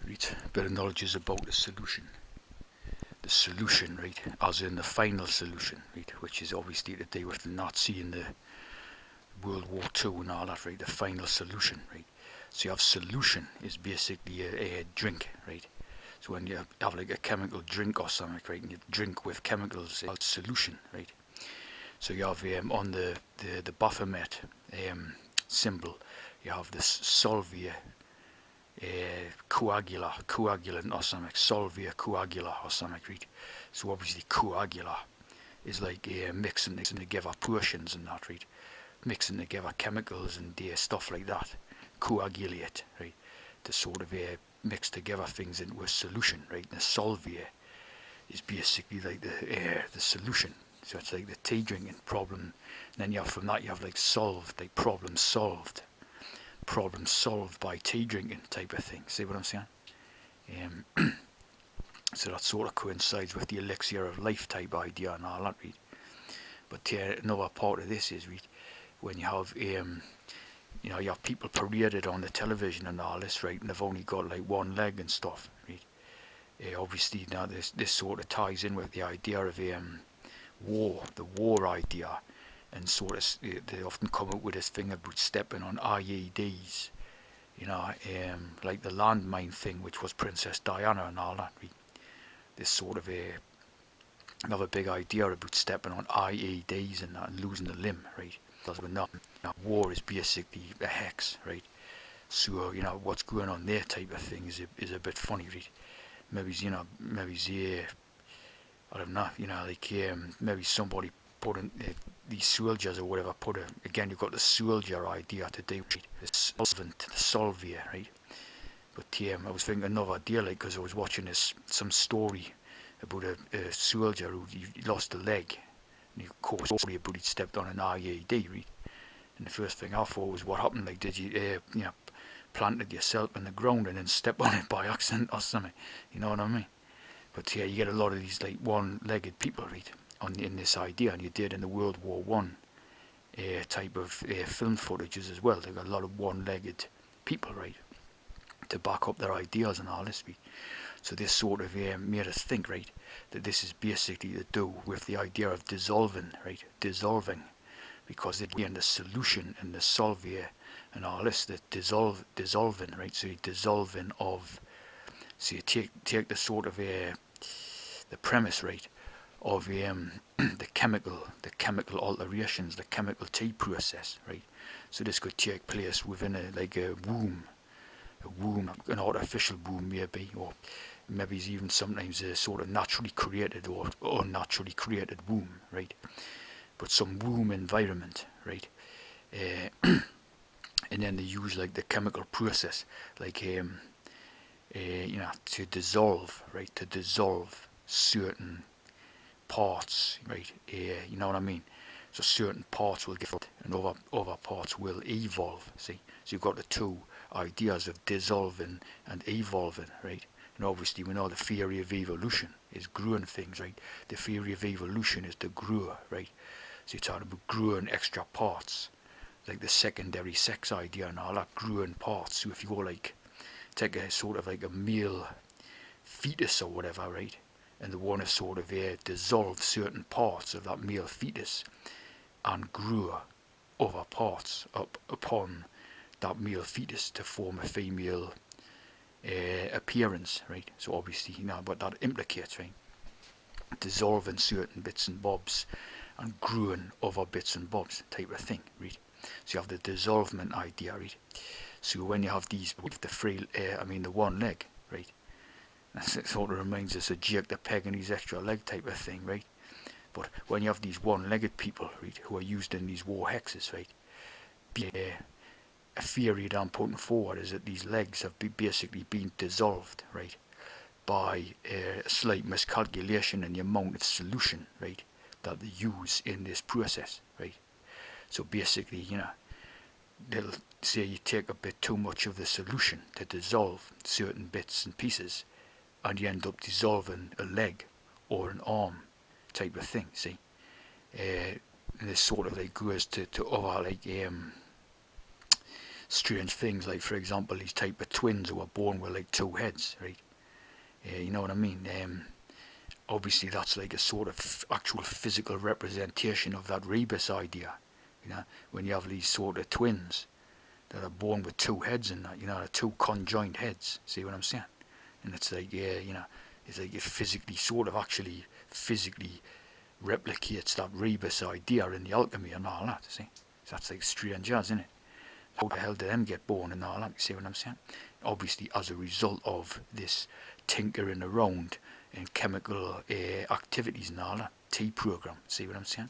Right, a bit of knowledge is about the solution. The solution, right, as in the final solution, right, which is obviously to do with the Nazi and the World War II and all that, right, the final solution, right. So you have solution is basically a drink, right. So when you have like a chemical drink or something, right, and you drink with chemicals, it's solution, right. So you have on the Baphomet symbol, you have this Solvia coagulant or something, Solvia coagula or something, right? So obviously coagula is like mixing together potions and that, right? Mixing together chemicals and stuff like that. Coagulate, right? To sort of mix together things into a solution, right? And the Solvia is basically like the solution. So it's like the tea drinking problem. And then you have from that you have like solved, like problem solved by tea drinking type of thing. See what I'm saying? So that sort of coincides with the elixir of life type idea and all that, right? But another part of this is, right, when you have you have people paraded on the television and all this, right, and they've only got like one leg and stuff, right? Obviously now this sort of ties in with the idea of war, the war idea, and sort of they often come up with this thing about stepping on IEDs, like the landmine thing, which was Princess Diana and all that. Right? This sort of another big idea about stepping on IEDs and that and losing a limb, right? Because we're not. War is basically a hex, right? So what's going on there type of thing is a bit funny, right? Maybe I don't know, like maybe somebody put in these soldiers or whatever. Again, you've got the soldier idea to do with the solvent, the solvia, right? But I was thinking another idea, like, because I was watching some story about a soldier who he lost a leg, and of course, story about he stepped on an IED, right? And the first thing I thought was, what happened? Like, did you, planted yourself in the ground and then step on it by accident or something? You know what I mean? But yeah, you get a lot of these like one-legged people, right, in this idea, and you did in the World War One type of film footages as well. They got a lot of one-legged people, right, to back up their ideas and all this. So this sort of made us think, right, that this is basically to do with the idea of dissolving, right, dissolving, because again the solution and the solvia and all this, the dissolving, right. So you dissolving of, so you take the sort of the premise, right, of the chemical alterations, the chemical tea process, right. So this could take place within a womb, an artificial womb maybe, or maybe it's even sometimes a sort of naturally created or unnaturally created womb, right. But some womb environment, right. And then they use like the chemical process, like to dissolve, right, to dissolve certain parts, right? You know what I mean? So certain parts will get and other parts will evolve. See, so you've got the two ideas of dissolving and evolving, right? And obviously we know the theory of evolution is growing things, right? The theory of evolution is to grow, right? So you're talking about growing extra parts, like the secondary sex idea and all that, growing parts. So if you go like take a sort of like a male fetus or whatever, right? And they want to sort of dissolve certain parts of that male fetus and grow other parts up upon that male fetus to form a female appearance, right? So obviously, what that implicates, right? Dissolving certain bits and bobs and growing other bits and bobs type of thing, right? So you have the dissolvement idea, right? So when you have these, the one leg, right? It sort of reminds us of Jake the Peg and his extra leg type of thing, right? But when you have these one-legged people, right, who are used in these war hexes, right, a theory that I'm putting forward is that these legs have basically been dissolved, right, by a slight miscalculation in the amount of solution, right, that they use in this process, right. So basically, they'll say you take a bit too much of the solution to dissolve certain bits and pieces, and you end up dissolving a leg or an arm type of thing, see. And this sort of like goes to other like strange things, like for example these type of twins who are born with like two heads, right? You know what I mean? Obviously that's like a sort of actual physical representation of that rebus idea, you know, when you have these sort of twins that are born with two heads and that, you know, two conjoined heads. See what I'm saying? And it's like, yeah, you know, it's like it physically sort of actually physically replicates that rebus idea in the alchemy and all that. See, so that's like strange as, isn't it? How the hell did them get born and all that? You see what I'm saying? Obviously, as a result of this tinkering around and chemical activities and all that T program. See what I'm saying?